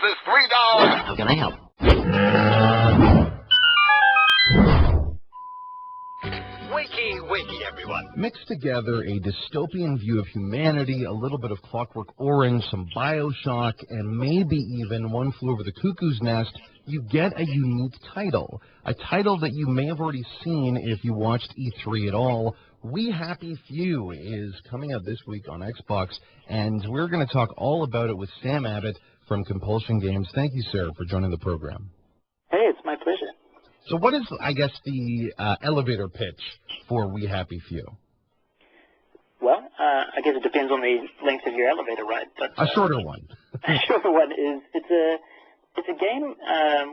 this $3. How can I help? Wakey, everyone. Mix together a dystopian view of humanity, a little bit of Clockwork Orange, some Bioshock, and maybe even One Flew Over the Cuckoo's Nest, you get a unique title. A title that you may have already seen if you watched E3 at all. We Happy Few is coming out this week on Xbox, and we're going to talk all about it with Sam Abbott from Compulsion Games. Thank you, sir, for joining the program. Hey, it's my pleasure. So what is, I guess, the elevator pitch for We Happy Few? Well, I guess it depends on the length of your elevator ride. But a shorter one. A shorter one is it's a game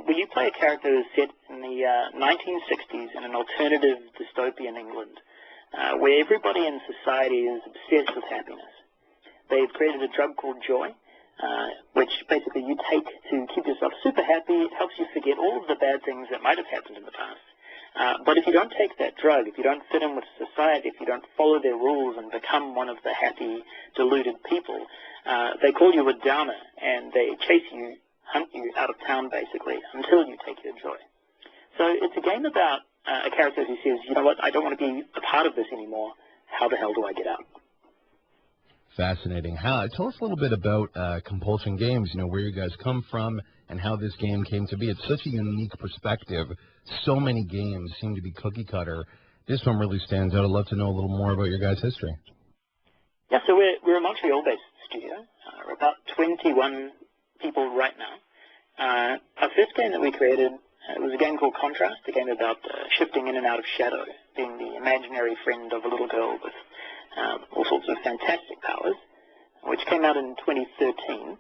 where you play a character who's set in the 1960s in an alternative dystopian England, where everybody in society is obsessed with happiness. They've created a drug called joy, which basically you take to keep yourself super happy. It helps you forget all of the bad things that might have happened in the past. But if you don't take that drug, if you don't fit in with society, if you don't follow their rules and become one of the happy, deluded people, they call you a downer, and they chase you, hunt you out of town, basically, until you take your joy. So it's a game about a character who says, you know what, I don't want to be a part of this anymore. How the hell do I get out? Fascinating. Tell us a little bit about Compulsion Games, where you guys come from and how this game came to be. It's such a unique perspective. So many games seem to be cookie-cutter. This one really stands out. I'd love to know a little more about your guys' history. Yeah, so we're a Montreal-based studio. We're about 21 people right now. Our first game that we created was a game called Contrast, a game about shifting in and out of shadow, being the imaginary friend of a little girl with all sorts of fantastic powers, which came out in 2013.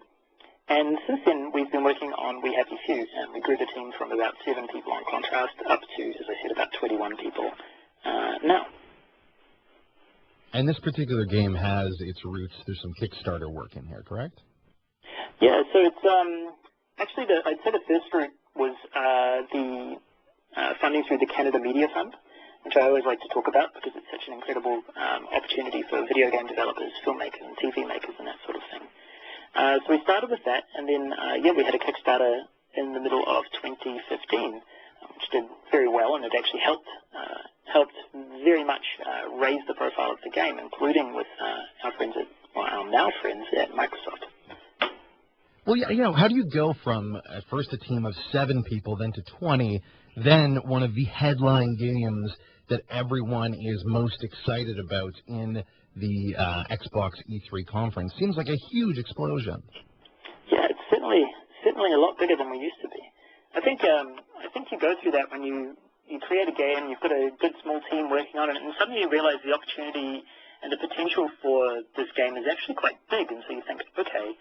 And since then, we've been working on We Happy Few, and we grew the team from about 7 people on Contrast up to, as I said, about 21 people now. And this particular game has its roots. There's some Kickstarter work in here, correct? Yeah, so it's actually, I'd say the first route was the funding through the Canada Media Fund, which I always like to talk about because it's such an incredible opportunity for video game developers, filmmakers, and TV makers, and that sort of thing. So we started with that, and then, we had a Kickstarter in the middle of 2015, which did very well, and it actually helped very much raise the profile of the game, including with our now friends at Microsoft. Well, how do you go from at first a team of 7 people, then to 20, then one of the headline games that everyone is most excited about in the Xbox E3 conference? Seems like a huge explosion. Yeah, it's certainly a lot bigger than we used to be. I think you go through that when you create a game, you've got a good small team working on it, and suddenly you realize the opportunity and the potential for this game is actually quite big, and so you think, okay,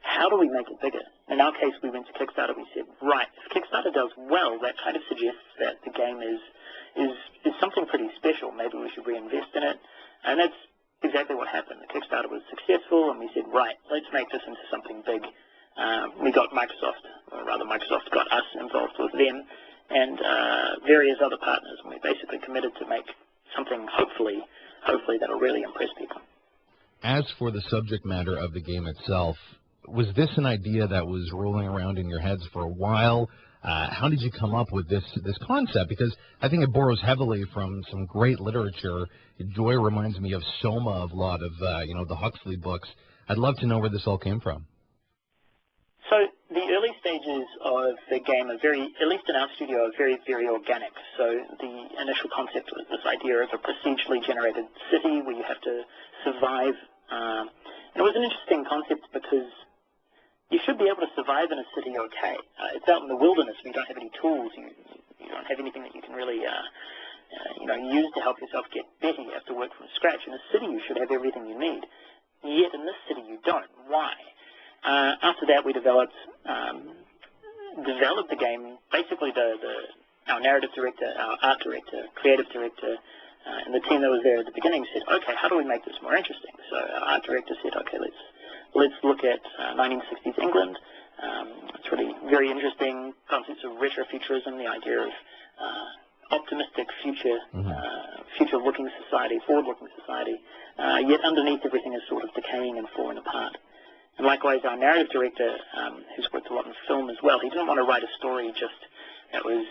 how do we make it bigger? In our case, we went to Kickstarter. We said, right, if Kickstarter does well, that kind of suggests that the game is something pretty special. Maybe we should reinvest in it. And that's exactly what happened. The Kickstarter was successful, and we said, right, let's make this into something big. We got Microsoft, or rather Microsoft got us involved with them, and various other partners, and we basically committed to make something, hopefully that'll really impress people. As for the subject matter of the game itself, was this an idea that was rolling around in your heads for a while? How did you come up with this concept? Because I think it borrows heavily from some great literature. Joy reminds me of Soma, a lot of the Huxley books. I'd love to know where this all came from. So the early stages of the game are at least in our studio, are very, very organic. So the initial concept was this idea of a procedurally generated city where you have to survive. And it was an interesting concept because you should be able to survive in a city okay. It's out in the wilderness and you don't have any tools. You don't have anything that you can really use to help yourself get better. You have to work from scratch. In a city, you should have everything you need. Yet in this city, you don't. Why? After that, we developed the game. Basically, our narrative director, our art director, creative director, and the team that was there at the beginning said, okay, how do we make this more interesting? So our art director said, okay, let's look at 1960s England. It's really very interesting concepts of retrofuturism, the idea of optimistic future-looking society, forward-looking society. Yet underneath everything is sort of decaying and falling apart. And likewise, our narrative director, who's worked a lot in film as well, he didn't want to write a story just that was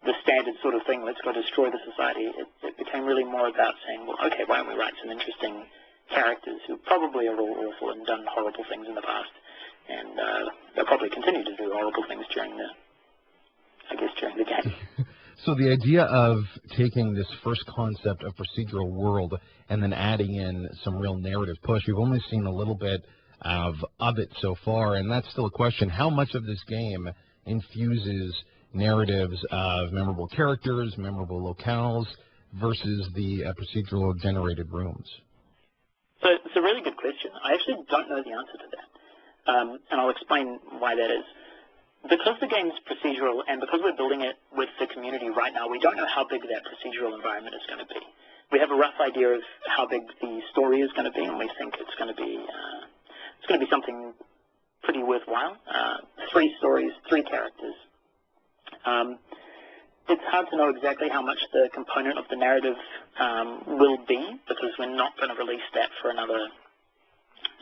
the standard sort of thing, let's go destroy the society. It became really more about saying, well, okay, why don't we write some interesting characters who probably are all awful and done horrible things in the past, and they'll probably continue to do horrible things during the game. So the idea of taking this first concept of procedural world and then adding in some real narrative push, we've only seen a little bit of it so far, and that's still a question. How much of this game infuses narratives of memorable characters, memorable locales, versus the procedural generated rooms? So it's a really good question. I actually don't know the answer to that, and I'll explain why that is. Because the game's procedural and because we're building it with the community right now, we don't know how big that procedural environment is going to be. We have a rough idea of how big the story is going to be, and we think it's going to be something pretty worthwhile. 3 stories, 3 characters. It's hard to know exactly how much the component of the narrative will be, because we're not going to release that for another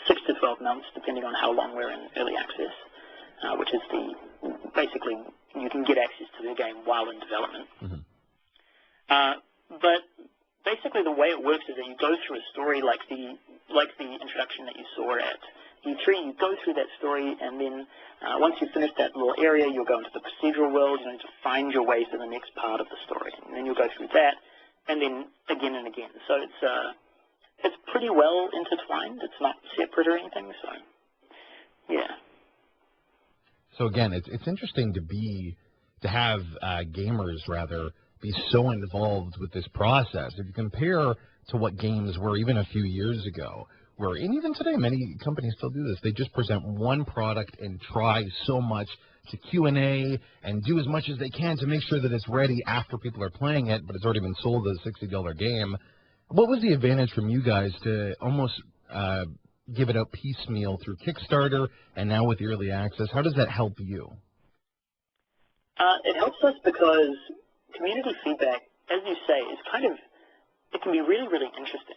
6 to 12 months, depending on how long we're in early access, which is basically you can get access to the game while in development. But basically the way it works is that you go through a story like the introduction that you saw at E3. You go through that story, and then once you finish that little area, you'll go into the procedural world. You need to find your way to the next part of the story, and then you'll go through that, and then again and again. So it's pretty well intertwined. It's not separate or anything. So yeah. So again, it's interesting to have gamers rather be so involved with this process. If you compare to what games were even a few years ago, and even today, many companies still do this. They just present one product and try so much to Q&A and do as much as they can to make sure that it's ready after people are playing it, but it's already been sold as a $60 game. What was the advantage from you guys to almost give it out piecemeal through Kickstarter and now with the early access? How does that help you? It helps us because community feedback, as you say, is it can be really, really interesting.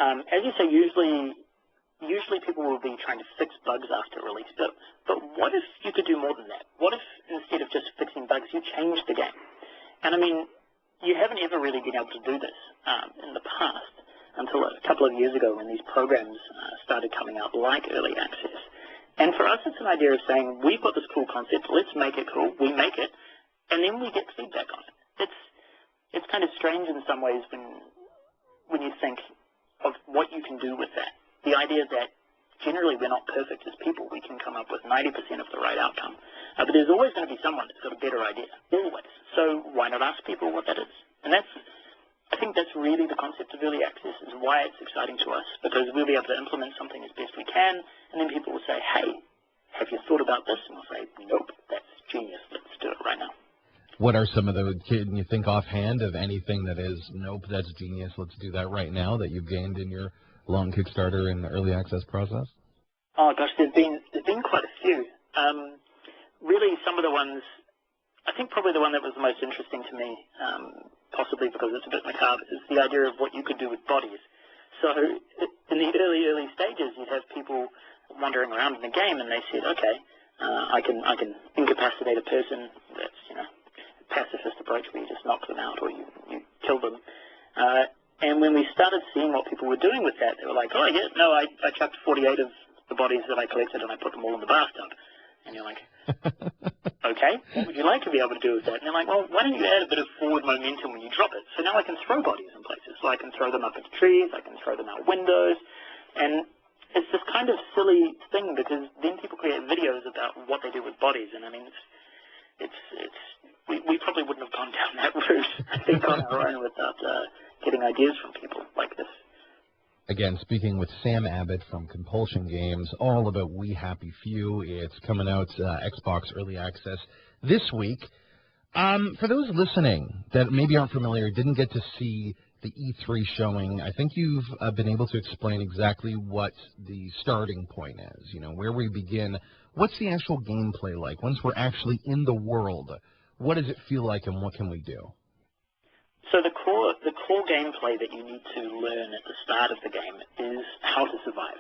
As you say, usually people will be trying to fix bugs after release, but what if you could do more than that? What if instead of just fixing bugs, you changed the game? And I mean, you haven't ever really been able to do this in the past until a couple of years ago when these programs started coming out like early access. And for us, it's an idea of saying, we've got this cool concept, let's make it cool, we make it, and then we get feedback on it. It's kind of strange in some ways when you think of what you can do with that. The idea that generally we're not perfect as people. We can come up with 90% of the right outcome. But there's always going to be someone that's got a better idea, always. So why not ask people what that is? And I think that's really the concept of early access, is why it's exciting to us, because we'll be able to implement something as best we can, and then people will say, hey, have you thought about this? And we'll say, nope, that's genius, let's do it right now. What are some of can you think offhand of anything that is, nope, that's genius, let's do that right now, that you've gained in your long Kickstarter and early access process? Oh gosh, there's been quite a few. Really, some of the ones, I think probably the one that was the most interesting to me, possibly because it's a bit macabre, is the idea of what you could do with bodies. So in the early stages, you'd have people wandering around in the game, and they said, okay, I can incapacitate a person. That's, pacifist approach where you just knock them out or you kill them. And when we started seeing what people were doing with that, they were like, oh, yeah, no, I chucked 48 of the bodies that I collected and I put them all in the bathtub. And you're like, okay, what would you like to be able to do with that? And they're like, well, why don't you add a bit of forward momentum when you drop it? So now I can throw bodies in places. So I can throw them up into trees, I can throw them out windows. And it's this kind of silly thing because then people create videos about what they do with bodies. And I mean, we probably wouldn't have gone down that route, I think, on our own without getting ideas from people like this. Again, speaking with Sam Abbott from Compulsion Games, all about We Happy Few. It's coming out Xbox Early Access this week. For those listening that maybe aren't familiar, didn't get to see the E3 showing, I think you've been able to explain exactly what the starting point is, where we begin. What's the actual gameplay like? Once we're actually in the world, what does it feel like and what can we do? So the core gameplay that you need to learn at the start of the game is how to survive.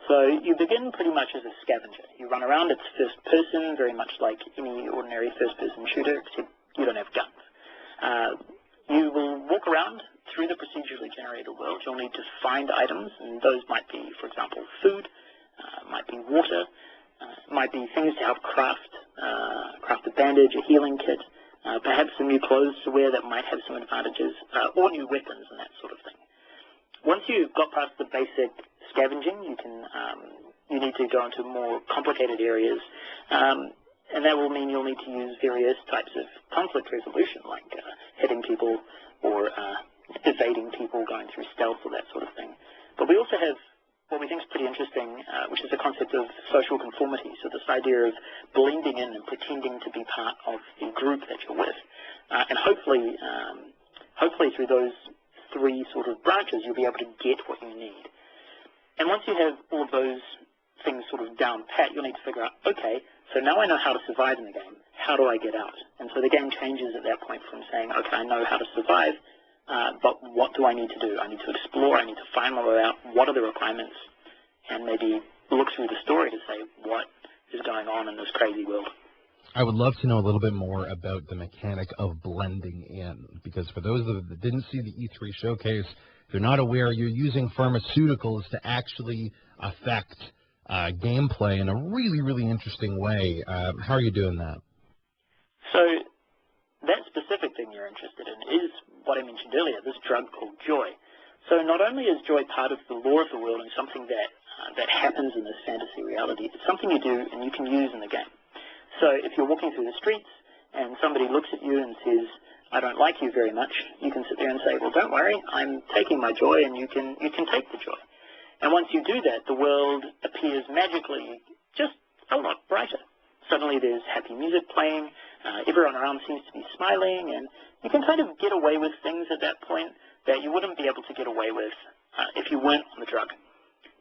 So you begin pretty much as a scavenger. You run around, it's first person, very much like any ordinary first-person shooter, except you don't have guns. You will walk around through the procedurally generated world. You'll need to find items, and those might be, for example, food, might be water, might be things to help craft a bandage, a healing kit, perhaps some new clothes to wear that might have some advantages, or new weapons and that sort of thing. Once you've got past the basic scavenging, you need to go into more complicated areas, and that will mean you'll need to use various types of conflict resolution, like hitting people or evading people, going through stealth or that sort of thing. But we also have what we think is pretty interesting, which is the concept of social conformity. So this idea of blending in and pretending to be part of the group that you're with. And hopefully through those three sort of branches, you'll be able to get what you need. And once you have all of those things sort of down pat, you'll need to figure out, okay, so now I know how to survive in the game. How do I get out? And so the game changes at that point from saying, okay, I know how to survive, but what do I need to do? I need to explore. I need to find my way out. What are the requirements? And maybe look through the story to say what is going on in this crazy world. I would love to know a little bit more about the mechanic of blending in, because for those that didn't see the E3 showcase, if you're not aware, you're using pharmaceuticals to actually affect gameplay in a really, really interesting way. How are you doing that? So that specific thing you're interested in is what I mentioned earlier, this drug called joy. So not only is joy part of the lore of the world and something that happens in this fantasy reality, it's something you do and you can use in the game. So if you're walking through the streets and somebody looks at you and says, I don't like you very much, you can sit there and say, well, don't worry, I'm taking my joy, and you can take the joy. And once you do that, the world appears magically just a lot brighter. Suddenly there's happy music playing, everyone around seems to be smiling, and you can kind of get away with things at that point that you wouldn't be able to get away with if you weren't on the drug.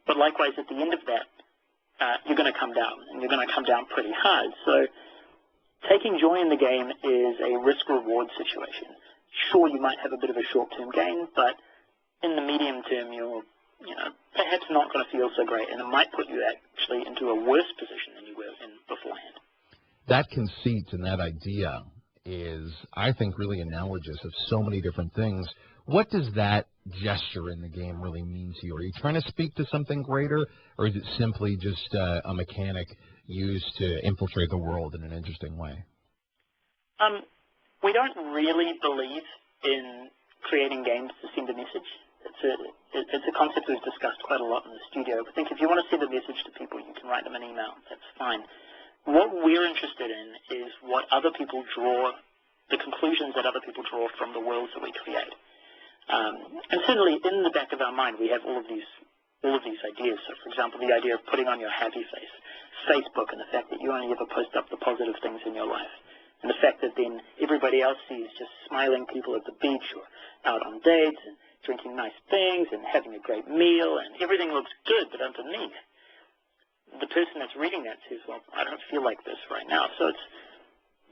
But likewise, at the end of that, you're going to come down, and you're going to come down pretty hard. So taking joy in the game is a risk-reward situation. Sure, you might have a bit of a short-term gain, but in the medium term, you're perhaps not going to feel so great, and it might put you actually into a worse position than you were in beforehand. That conceit and that idea is, I think, really analogous of so many different things. What does that gesture in the game really mean to you? Are you trying to speak to something greater, or is it simply just a mechanic used to infiltrate the world in an interesting way? We don't really believe in creating games to send a message. It's a concept we've discussed quite a lot in the studio. I think if you want to send a message to people, you can write them an email. That's fine. What we're interested in is what other people draw, the conclusions that other people draw from the worlds that we create. And certainly in the back of our mind, we have all of these ideas. So, for example, the idea of putting on your happy face, Facebook, and the fact that you only ever post up the positive things in your life, and the fact that then everybody else sees just smiling people at the beach or out on dates and drinking nice things and having a great meal, and everything looks good, but underneath, the person that's reading that says, well, I don't feel like this right now. So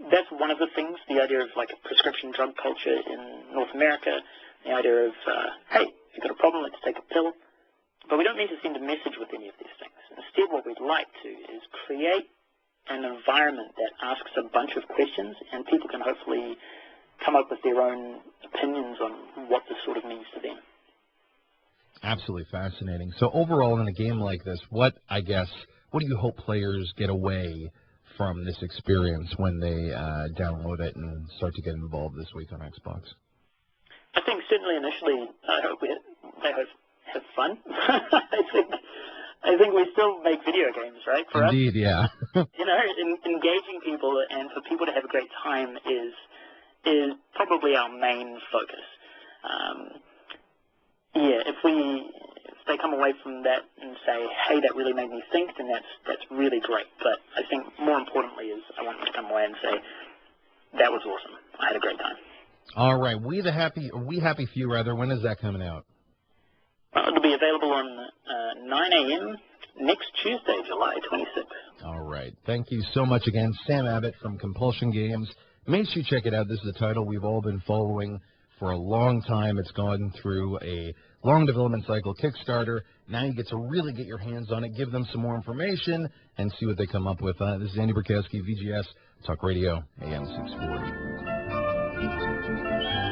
that's one of the things, the idea of like a prescription drug culture in North America, the idea of, hey, if you've got a problem, let's take a pill. But we don't need to send a message with any of these things. Instead, what we'd like to is create an environment that asks a bunch of questions, and people can hopefully come up with their own opinions on what this sort of means to them. Absolutely fascinating. So overall, in a game like this, what do you hope players get away from this experience when they download it and start to get involved this week on Xbox? I think certainly initially, I hope they have fun. I think we still make video games, right? For Indeed, us, yeah. Engaging people and for people to have a great time is probably our main focus. If they come away from that and say, hey, that really made me think, then that's really great. But I think more importantly is I want them to come away and say, that was awesome. I had a great time. All right. We Happy Few, rather. When is that coming out? It'll be available on 9 a.m. next Tuesday, July 26th. All right. Thank you so much again. Sam Abbott from Compulsion Games. Make sure you check it out. This is a title we've all been following for a long time. It's gone through a long development cycle, Kickstarter. Now you get to really get your hands on it, give them some more information, and see what they come up with. This is Andy Borkowski, VGS Talk Radio, AM 640.